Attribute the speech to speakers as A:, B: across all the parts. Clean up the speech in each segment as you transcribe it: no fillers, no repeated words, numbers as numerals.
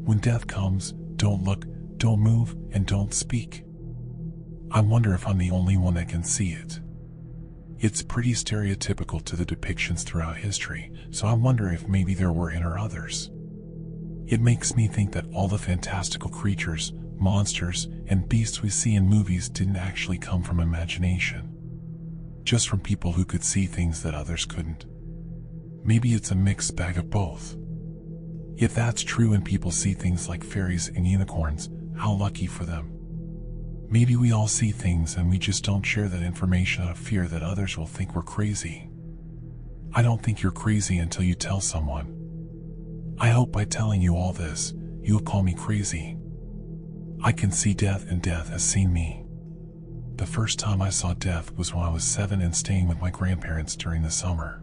A: When death comes, don't look, don't move, and don't speak. I wonder if I'm the only one that can see it. It's pretty stereotypical to the depictions throughout history, so I wonder if maybe there were in or others. It makes me think that all the fantastical creatures, monsters, and beasts we see in movies didn't actually come from imagination. Just from people who could see things that others couldn't. Maybe it's a mixed bag of both. If that's true and people see things like fairies and unicorns, how lucky for them. Maybe we all see things and we just don't share that information out of fear that others will think we're crazy. I don't think you're crazy until you tell someone. I hope by telling you all this, you'll call me crazy. I can see death and death has seen me. The first time I saw death was when I was 7 and staying with my grandparents during the summer.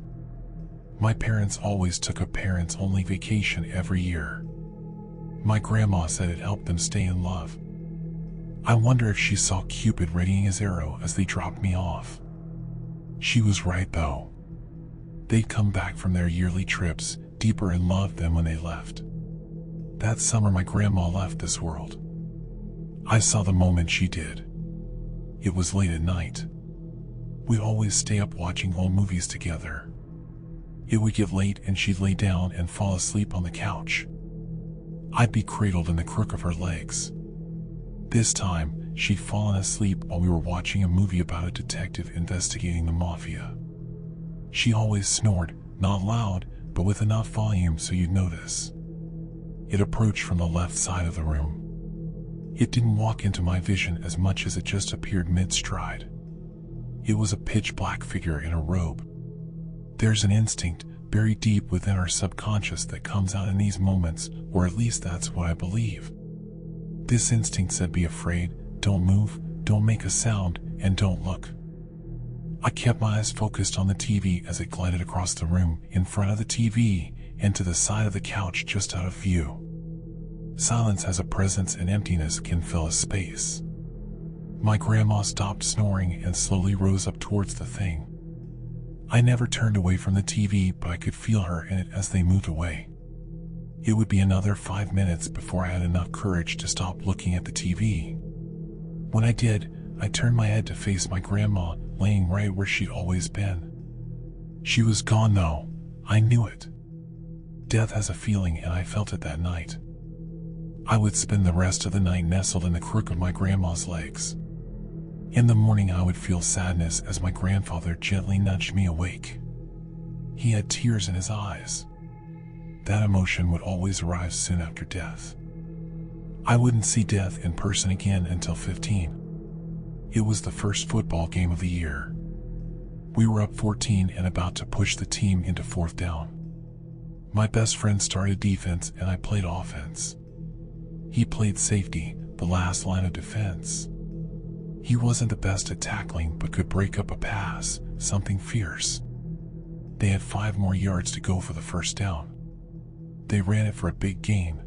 A: My parents always took a parents-only vacation every year. My grandma said it helped them stay in love. I wonder if she saw Cupid readying his arrow as they dropped me off. She was right though. They'd come back from their yearly trips, deeper in love than when they left. That summer my grandma left this world. I saw the moment she did. It was late at night. We'd always stay up watching old movies together. It would get late and she'd lay down and fall asleep on the couch. I'd be cradled in the crook of her legs. This time, she'd fallen asleep while we were watching a movie about a detective investigating the mafia. She always snored, not loud, but with enough volume so you'd notice. It approached from the left side of the room. It didn't walk into my vision as much as it just appeared mid-stride. It was a pitch-black figure in a robe. There's an instinct buried deep within our subconscious that comes out in these moments, or at least that's what I believe. This instinct said be afraid, don't move, don't make a sound, and don't look. I kept my eyes focused on the TV as it glided across the room, in front of the TV, and to the side of the couch just out of view. Silence has a presence and emptiness can fill a space. My grandma stopped snoring and slowly rose up towards the thing. I never turned away from the TV, but I could feel her in it as they moved away. It would be another 5 minutes before I had enough courage to stop looking at the TV. When I did, I turned my head to face my grandma, laying right where she'd always been. She was gone though, I knew it. Death has a feeling and I felt it that night. I would spend the rest of the night nestled in the crook of my grandma's legs. In the morning I would feel sadness as my grandfather gently nudged me awake. He had tears in his eyes. That emotion would always arrive soon after death. I wouldn't see death in person again until 15. It was the first football game of the year. We were up 14 and about to push the team into 4th down. My best friend started defense and I played offense. He played safety, the last line of defense. He wasn't the best at tackling but could break up a pass, something fierce. They had 5 more yards to go for the first down. They ran it for a big gain.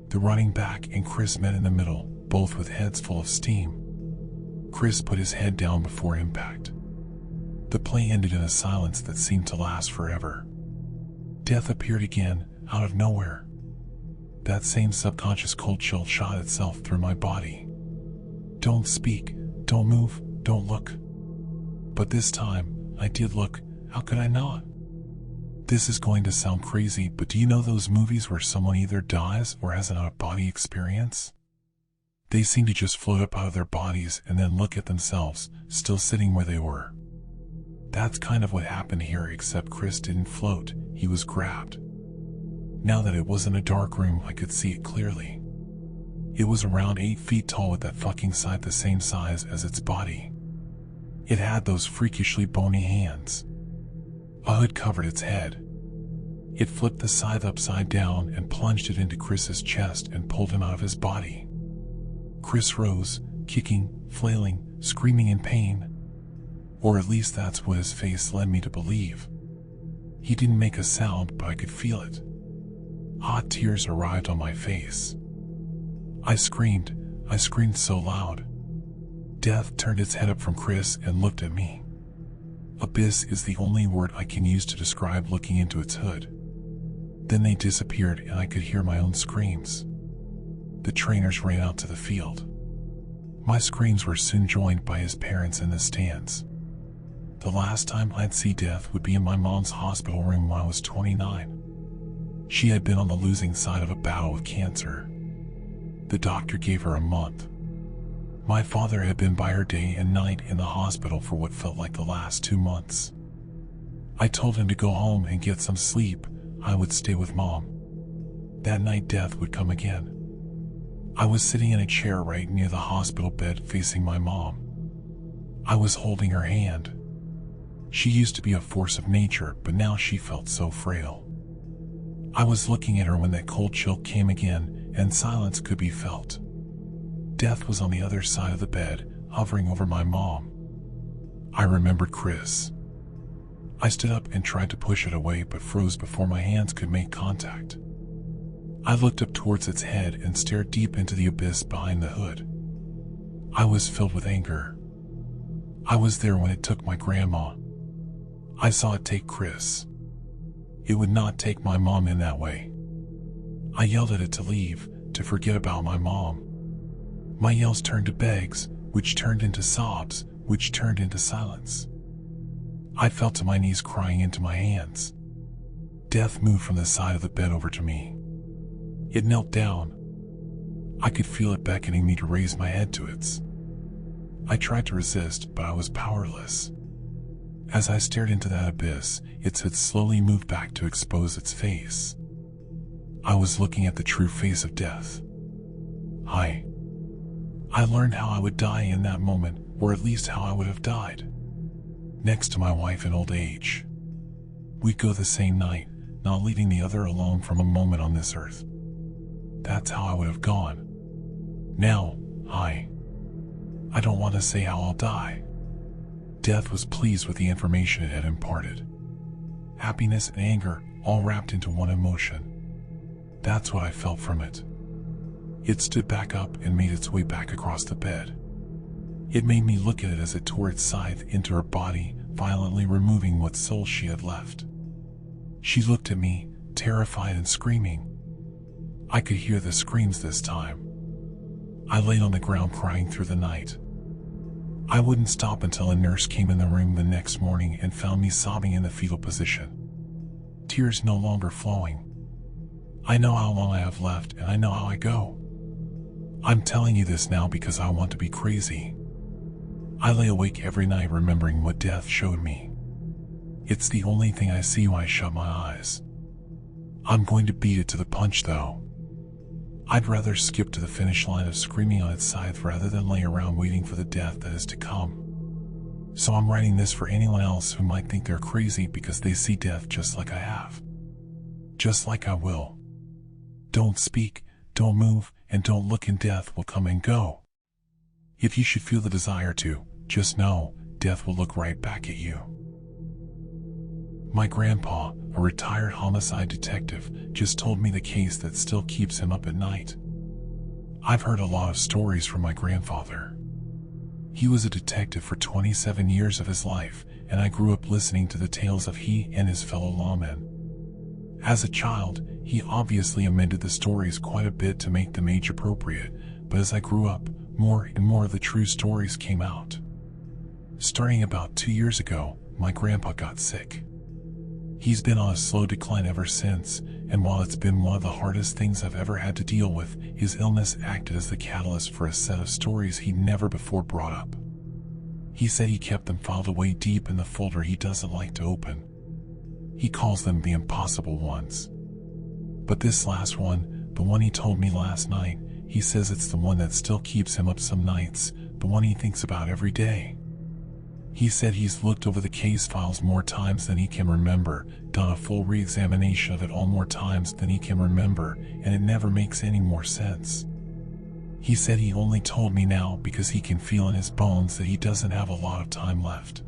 A: The running back and Chris met in the middle, both with heads full of steam. Chris put his head down before impact. The play ended in a silence that seemed to last forever. Death appeared again, out of nowhere. That same subconscious cold chill shot itself through my body. Don't speak, don't move, don't look. But this time, I did look. How could I not? This is going to sound crazy, but do you know those movies where someone either dies or has an out-of-body experience? They seem to just float up out of their bodies and then look at themselves, still sitting where they were. That's kind of what happened here, except Chris didn't float, he was grabbed. Now that it wasn't a dark room, I could see it clearly. It was around 8 feet tall with that fucking scythe the same size as its body. It had those freakishly bony hands. A hood covered its head. It flipped the scythe upside down and plunged it into Chris's chest and pulled him out of his body. Chris rose, kicking, flailing, screaming in pain. Or at least that's what his face led me to believe. He didn't make a sound, but I could feel it. Hot tears arrived on my face. I screamed so loud. Death turned its head up from Chris and looked at me. Abyss is the only word I can use to describe looking into its hood. Then they disappeared and I could hear my own screams. The trainers ran out to the field. My screams were soon joined by his parents in the stands. The last time I'd see Death would be in my mom's hospital room when I was 29. She had been on the losing side of a battle with cancer. The doctor gave her a month. My father had been by her day and night in the hospital for what felt like the last 2 months. I told him to go home and get some sleep. I would stay with Mom. That night Death would come again. I was sitting in a chair right near the hospital bed facing my mom. I was holding her hand. She used to be a force of nature, but now she felt so frail. I was looking at her when that cold chill came again, and silence could be felt. Death was on the other side of the bed, hovering over my mom. I remembered Chris. I stood up and tried to push it away, but froze before my hands could make contact. I looked up towards its head and stared deep into the abyss behind the hood. I was filled with anger. I was there when it took my grandma. I saw it take Chris. It would not take my mom in that way. I yelled at it to leave, to forget about my mom. My yells turned to begs, which turned into sobs, which turned into silence. I fell to my knees crying into my hands. Death moved from the side of the bed over to me. It knelt down. I could feel it beckoning me to raise my head to its. I tried to resist, but I was powerless. As I stared into that abyss, its head slowly moved back to expose its face. I was looking at the true face of Death. I learned how I would die in that moment, or at least how I would have died. Next to my wife in old age. We'd go the same night, not leaving the other alone from a moment on this earth. That's how I would have gone. Now, I don't want to say how I'll die. Death was pleased with the information it had imparted. Happiness and anger, all wrapped into one emotion. That's what I felt from it. It stood back up and made its way back across the bed. It made me look at it as it tore its scythe into her body, violently removing what soul she had left. She looked at me, terrified and screaming. I could hear the screams this time. I laid on the ground crying through the night. I wouldn't stop until a nurse came in the room the next morning and found me sobbing in the fetal position. Tears no longer flowing. I know how long I have left and I know how I go. I'm telling you this now because I want to be crazy. I lay awake every night remembering what Death showed me. It's the only thing I see when I shut my eyes. I'm going to beat it to the punch though. I'd rather skip to the finish line of screaming on its scythe rather than lay around waiting for the death that is to come. So I'm writing this for anyone else who might think they're crazy because they see death just like I have. Just like I will. Don't speak, don't move, and don't look, and death will come and go. If you should feel the desire to, just know, death will look right back at you. My grandpa, a retired homicide detective, just told me the case that still keeps him up at night. I've heard a lot of stories from my grandfather. He was a detective for 27 years of his life, and I grew up listening to the tales of he and his fellow lawmen. As a child, he obviously amended the stories quite a bit to make them age appropriate, but as I grew up, more and more of the true stories came out. Starting about 2 years ago, my grandpa got sick. He's been on a slow decline ever since, and while it's been one of the hardest things I've ever had to deal with, his illness acted as the catalyst for a set of stories he'd never before brought up. He said he kept them filed away deep in the folder he doesn't like to open. He calls them the impossible ones. But this last one, the one he told me last night, he says it's the one that still keeps him up some nights, the one he thinks about every day. He said he's looked over the case files more times than he can remember, done a full re-examination of it all more times than he can remember, and it never makes any more sense. He said he only told me now because he can feel in his bones that he doesn't have a lot of time left.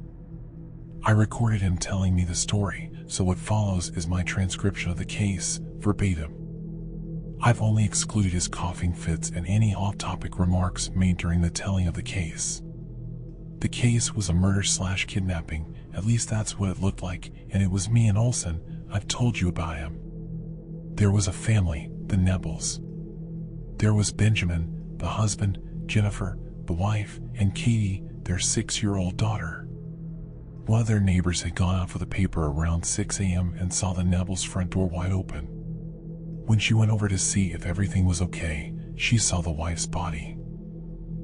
A: I recorded him telling me the story, so what follows is my transcription of the case, verbatim. I've only excluded his coughing fits and any off-topic remarks made during the telling of the case. The case was a murder/kidnapping, at least that's what it looked like, and it was me and Olson. I've told you about him. There was a family, the Nebels. There was Benjamin, the husband, Jennifer, the wife, and Katie, their 6-year-old daughter. One of their neighbors had gone out for the paper around 6 a.m. and saw the Nebels' front door wide open. When she went over to see if everything was okay, she saw the wife's body.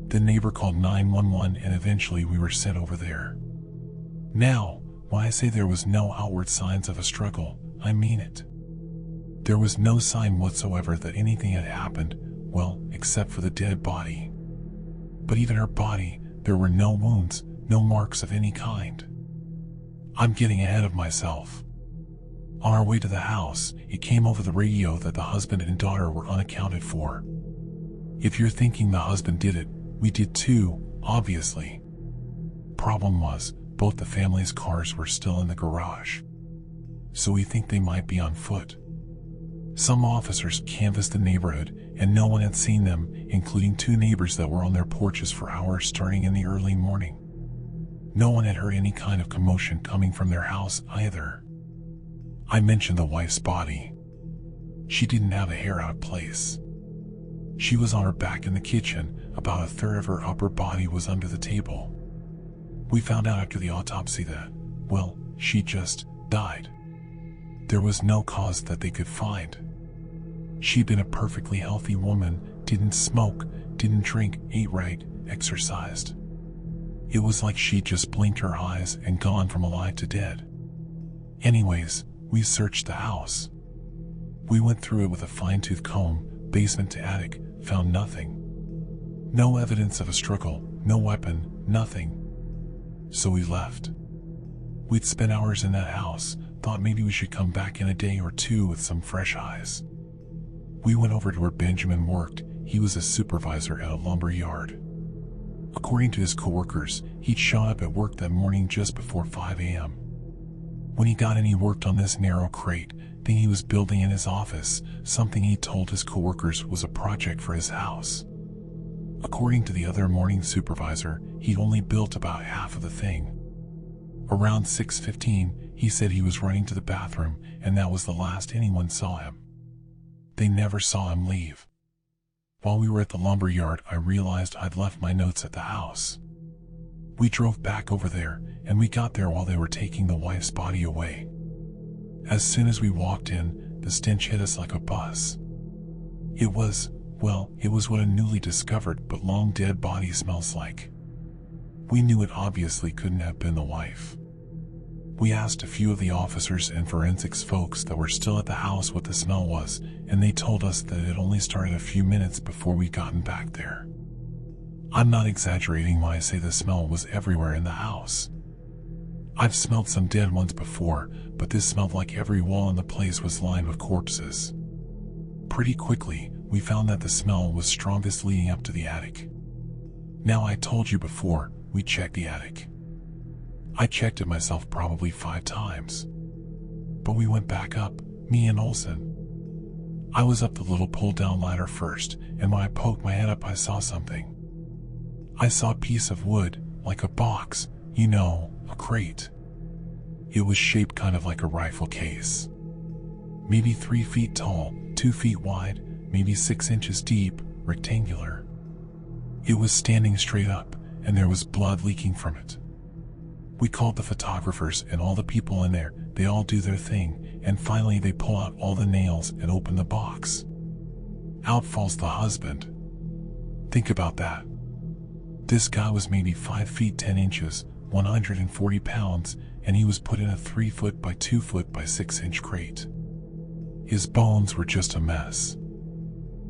A: The neighbor called 911 and eventually we were sent over there. Now, when I say there was no outward signs of a struggle, I mean it. There was no sign whatsoever that anything had happened, well, except for the dead body. But even her body, there were no wounds, no marks of any kind. I'm getting ahead of myself. On our way to the house, it came over the radio that the husband and daughter were unaccounted for. If you're thinking the husband did it, we did too, obviously. Problem was, both the family's cars were still in the garage. So we think they might be on foot. Some officers canvassed the neighborhood, and no one had seen them, including 2 neighbors that were on their porches for hours starting in the early morning. No one had heard any kind of commotion coming from their house either. I mentioned the wife's body. She didn't have a hair out of place. She was on her back in the kitchen, about a third of her upper body was under the table. We found out after the autopsy that, well, she just died. There was no cause that they could find. She'd been a perfectly healthy woman, didn't smoke, didn't drink, ate right, exercised. It was like she just blinked her eyes and gone from alive to dead. Anyways, we searched the house. We went through it with a fine-tooth comb, basement to attic, found nothing. No evidence of a struggle, no weapon, nothing. So we left. We'd spent hours in that house, thought maybe we should come back in a day or 2 with some fresh eyes. We went over to where Benjamin worked. He was a supervisor at a lumber yard. According to his coworkers, he'd shown up at work that morning just before 5 a.m. When he got in, he worked on this narrow crate thing he was building in his office, something he told his coworkers was a project for his house. According to the other morning supervisor, he'd only built about half of the thing. Around 6:15, he said he was running to the bathroom, and that was the last anyone saw him. They never saw him leave. While we were at the lumber yard, I realized I'd left my notes at the house. We drove back over there, and we got there while they were taking the wife's body away. As soon as we walked in, the stench hit us like a bus. It was what a newly discovered but long dead body smells like. We knew it obviously couldn't have been the wife. We asked a few of the officers and forensics folks that were still at the house what the smell was, and they told us that it only started a few minutes before we'd gotten back there. I'm not exaggerating when I say the smell was everywhere in the house. I've smelled some dead ones before, but this smelled like every wall in the place was lined with corpses. Pretty quickly, we found that the smell was strongest leading up to the attic. Now, I told you before, we checked the attic. I checked it myself probably 5 times. But we went back up, me and Olson. I was up the little pull-down ladder first, and when I poked my head up, I saw something. I saw a piece of wood, like a box, a crate. It was shaped kind of like a rifle case. Maybe 3 feet tall, 2 feet wide, maybe 6 inches deep, rectangular. It was standing straight up, and there was blood leaking from it. We called the photographers and all the people in there. They all do their thing, and finally they pull out all the nails and open the box. Out falls the husband. Think about that. This guy was maybe 5 feet 10 inches, 140 pounds, and he was put in a 3 foot by 2 foot by 6 inch crate. His bones were just a mess.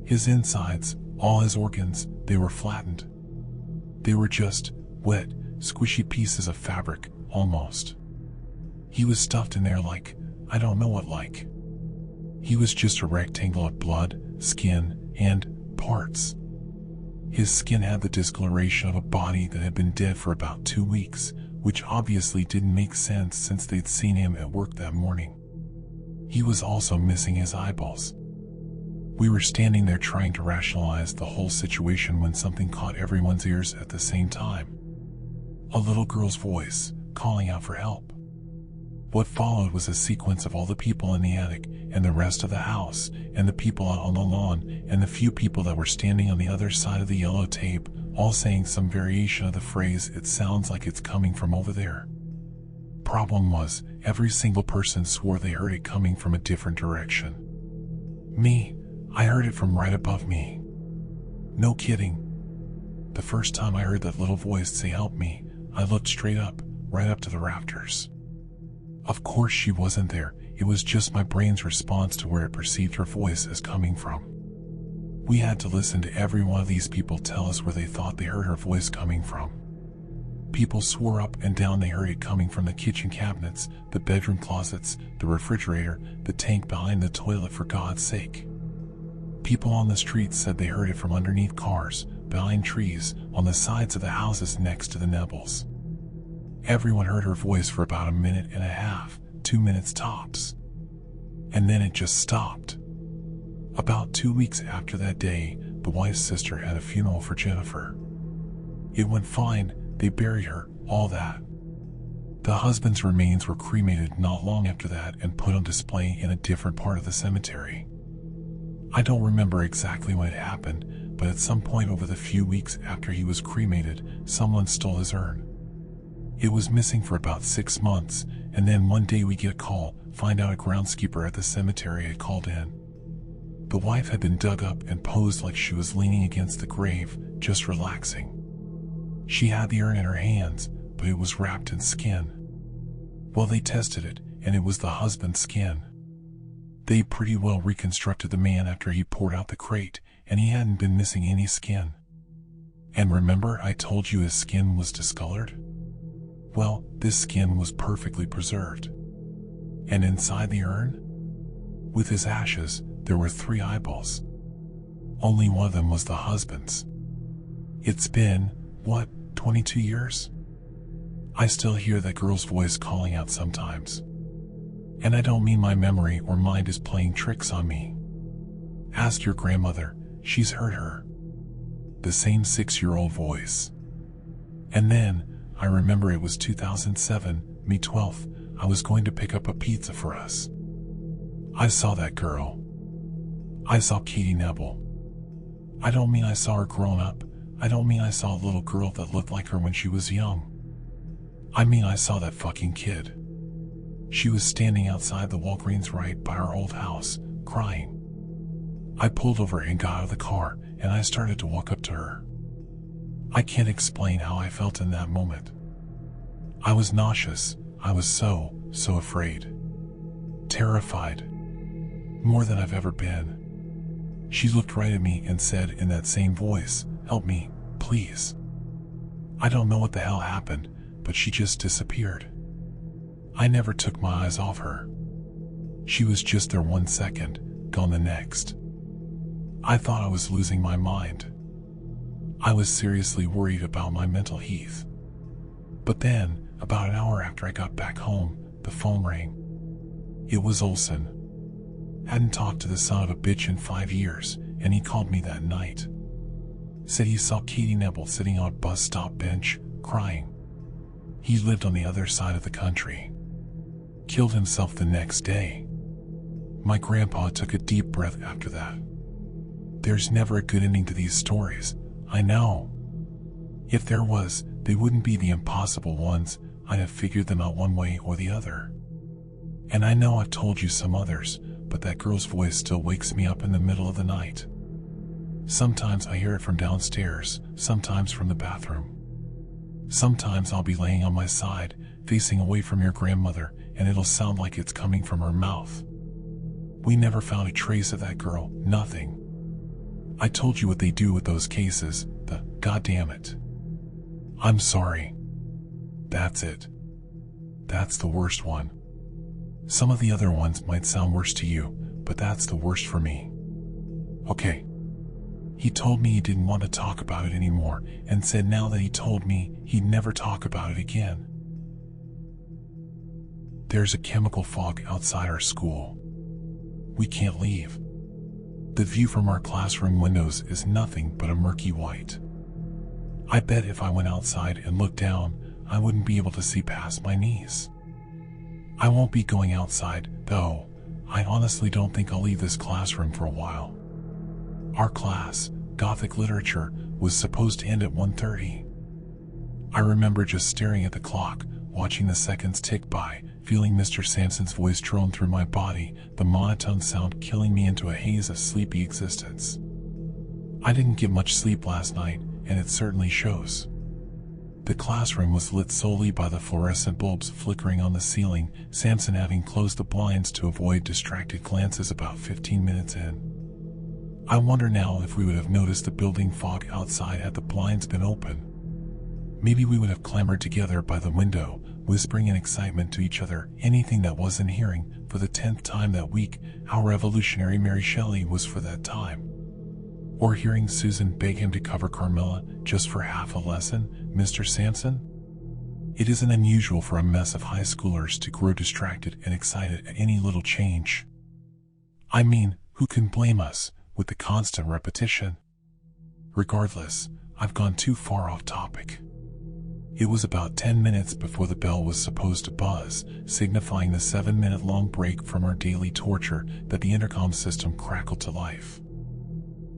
A: His insides, all his organs, they were flattened. They were just wet, squishy pieces of fabric, almost. He was stuffed in there like, I don't know what like. He was just a rectangle of blood, skin, and parts. His skin had the discoloration of a body that had been dead for about 2 weeks, which obviously didn't make sense since they'd seen him at work that morning. He was also missing his eyeballs. We were standing there trying to rationalize the whole situation when something caught everyone's ears at the same time. A little girl's voice, calling out for help. What followed was a sequence of all the people in the attic and the rest of the house, and the people out on the lawn, and the few people that were standing on the other side of the yellow tape, all saying some variation of the phrase, "It sounds like it's coming from over there." Problem was, every single person swore they heard it coming from a different direction. Me, I heard it from right above me. No kidding. The first time I heard that little voice say "help me," I looked straight up, right up to the rafters. Of course she wasn't there, it was just my brain's response to where it perceived her voice as coming from. We had to listen to every one of these people tell us where they thought they heard her voice coming from. People swore up and down they heard it coming from the kitchen cabinets, the bedroom closets, the refrigerator, the tank behind the toilet, for God's sake. People on the street said they heard it from underneath cars, behind trees, on the sides of the houses next to the Nebbles. Everyone heard her voice for about a minute and a half, 2 minutes tops. And then it just stopped. About 2 weeks after that day, the wife's sister had a funeral for Jennifer. It went fine, they buried her, all that. The husband's remains were cremated not long after that and put on display in a different part of the cemetery. I don't remember exactly when it happened, but at some point over the few weeks after he was cremated, someone stole his urn. It was missing for about 6 months, and then one day we get a call, find out a groundskeeper at the cemetery had called in. The wife had been dug up and posed like she was leaning against the grave, just relaxing. She had the urn in her hands, but it was wrapped in skin. Well, they tested it, and it was the husband's skin. They pretty well reconstructed the man after he poured out the crate, and he hadn't been missing any skin. And remember I told you his skin was discolored? Well, this skin was perfectly preserved. And inside the urn, with his ashes, there were 3 eyeballs. Only one of them was the husband's. It's been, 22 years? I still hear that girl's voice calling out sometimes. And I don't mean my memory or mind is playing tricks on me. Ask your grandmother, she's heard her. The same 6-year-old voice. And then, I remember it was 2007, May 12th, I was going to pick up a pizza for us. I saw that girl. I saw Katie Nebel. I don't mean I saw her grown up. I don't mean I saw a little girl that looked like her when she was young. I mean I saw that fucking kid. She was standing outside the Walgreens right by our old house, crying. I pulled over and got out of the car, and I started to walk up to her. I can't explain how I felt in that moment. I was nauseous. I was so afraid. Terrified. More than I've ever been. She looked right at me and said in that same voice, "Help me, please." I don't know what the hell happened, but she just disappeared. I never took my eyes off her. She was just there 1 second, gone the next. I thought I was losing my mind. I was seriously worried about my mental health. But then, about an hour after I got back home, the phone rang. It was Olson. Hadn't talked to the son of a bitch in 5 years, and he called me that night. Said he saw Katie Nebel sitting on a bus stop bench, crying. He lived on the other side of the country. Killed himself the next day. My grandpa took a deep breath after that. There's never a good ending to these stories, I know. If there was, they wouldn't be the impossible ones. I'd have figured them out one way or the other. And I know I've told you some others, but that girl's voice still wakes me up in the middle of the night. Sometimes I hear it from downstairs, sometimes from the bathroom. Sometimes I'll be laying on my side, facing away from your grandmother, and it'll sound like it's coming from her mouth. We never found a trace of that girl, nothing. I told you what they do with those cases, goddamn it. I'm sorry. That's it. That's the worst one. Some of the other ones might sound worse to you, but that's the worst for me. Okay. He told me he didn't want to talk about it anymore, and said now that he told me, he'd never talk about it again. There's a chemical fog outside our school. We can't leave. The view from our classroom windows is nothing but a murky white. I bet if I went outside and looked down, I wouldn't be able to see past my knees. I won't be going outside, though. I honestly don't think I'll leave this classroom for a while. Our class, Gothic Literature, was supposed to end at 1:30. I remember just staring at the clock, watching the seconds tick by, feeling Mr. Sanson's voice drone through my body, the monotone sound killing me into a haze of sleepy existence. I didn't get much sleep last night, and it certainly shows. The classroom was lit solely by the fluorescent bulbs flickering on the ceiling, Samson having closed the blinds to avoid distracted glances about 15 minutes in. I wonder now if we would have noticed the building fog outside had the blinds been open. Maybe we would have clambered together by the window, whispering in excitement to each other anything that wasn't hearing, for the 10th time that week, how revolutionary Mary Shelley was for that time. Or hearing Susan beg him to cover Carmilla just for half a lesson, Mr. Sanson? It isn't unusual for a mess of high schoolers to grow distracted and excited at any little change. I mean, who can blame us, with the constant repetition? Regardless, I've gone too far off topic. It was about 10 minutes before the bell was supposed to buzz, signifying the 7-minute-long break from our daily torture, that the intercom system crackled to life.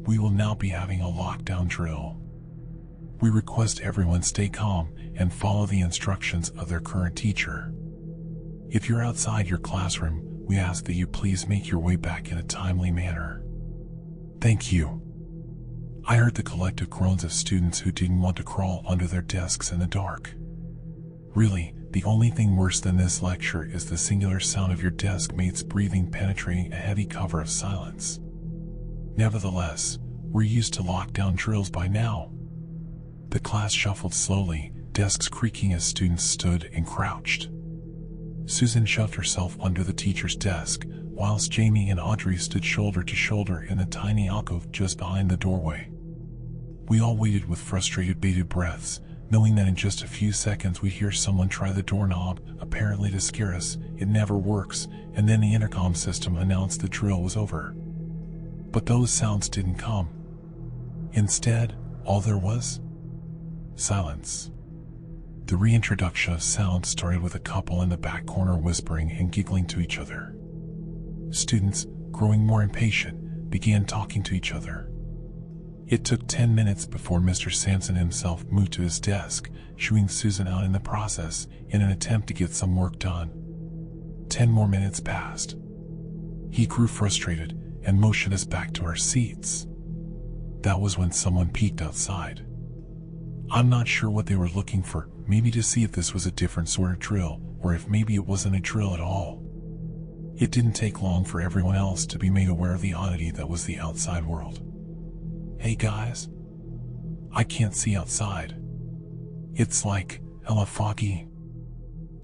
A: We will now be having a lockdown drill. We request everyone stay calm and follow the instructions of their current teacher. If you're outside your classroom, we ask that you please make your way back in a timely manner. Thank you. I heard the collective groans of students who didn't want to crawl under their desks in the dark. Really, the only thing worse than this lecture is the singular sound of your desk mates breathing penetrating a heavy cover of silence. Nevertheless, we're used to lockdown drills by now. The class shuffled slowly, desks creaking as students stood and crouched. Susan shoved herself under the teacher's desk, whilst Jamie and Audrey stood shoulder to shoulder in the tiny alcove just behind the doorway. We all waited with frustrated bated breaths, knowing that in just a few seconds we'd hear someone try the doorknob, apparently to scare us. It never works, and then the intercom system announced the drill was over. But those sounds didn't come. Instead, all there was? Silence. The reintroduction of sound started with a couple in the back corner whispering and giggling to each other. Students, growing more impatient, began talking to each other. It took 10 minutes before Mr. Sanson himself moved to his desk, shooing Susan out in the process in an attempt to get some work done. 10 more minutes passed. He grew frustrated and motioned us back to our seats. That was when someone peeked outside. I'm not sure what they were looking for, maybe to see if this was a different sort of drill, or if maybe it wasn't a drill at all. It didn't take long for everyone else to be made aware of the oddity that was the outside world. Hey guys, I can't see outside. It's like hella foggy.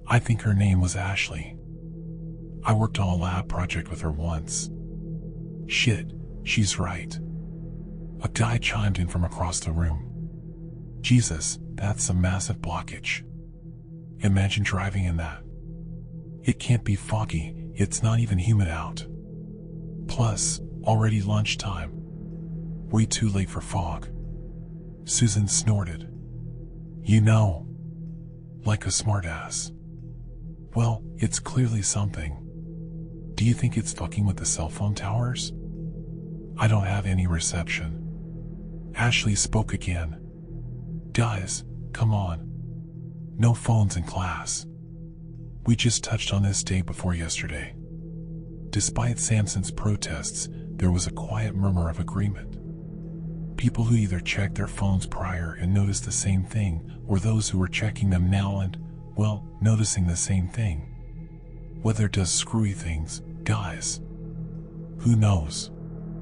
A: I think her name was Ashley. I worked on a lab project with her once. Shit, she's right. A guy chimed in from across the room. Jesus, that's a massive blockage. Imagine driving in that. It can't be foggy, it's not even humid out. Plus, already lunchtime. Way too late for fog. Susan snorted. You know. Like a smartass. Well, it's clearly something. Do you think it's fucking with the cell phone towers? I don't have any reception. Ashley spoke again. Guys, come on. No phones in class. We just touched on this day before yesterday. Despite Samson's protests, there was a quiet murmur of agreement. People who either checked their phones prior and noticed the same thing, or those who were checking them now and, well, noticing the same thing. Weather does screwy things, guys. Who knows?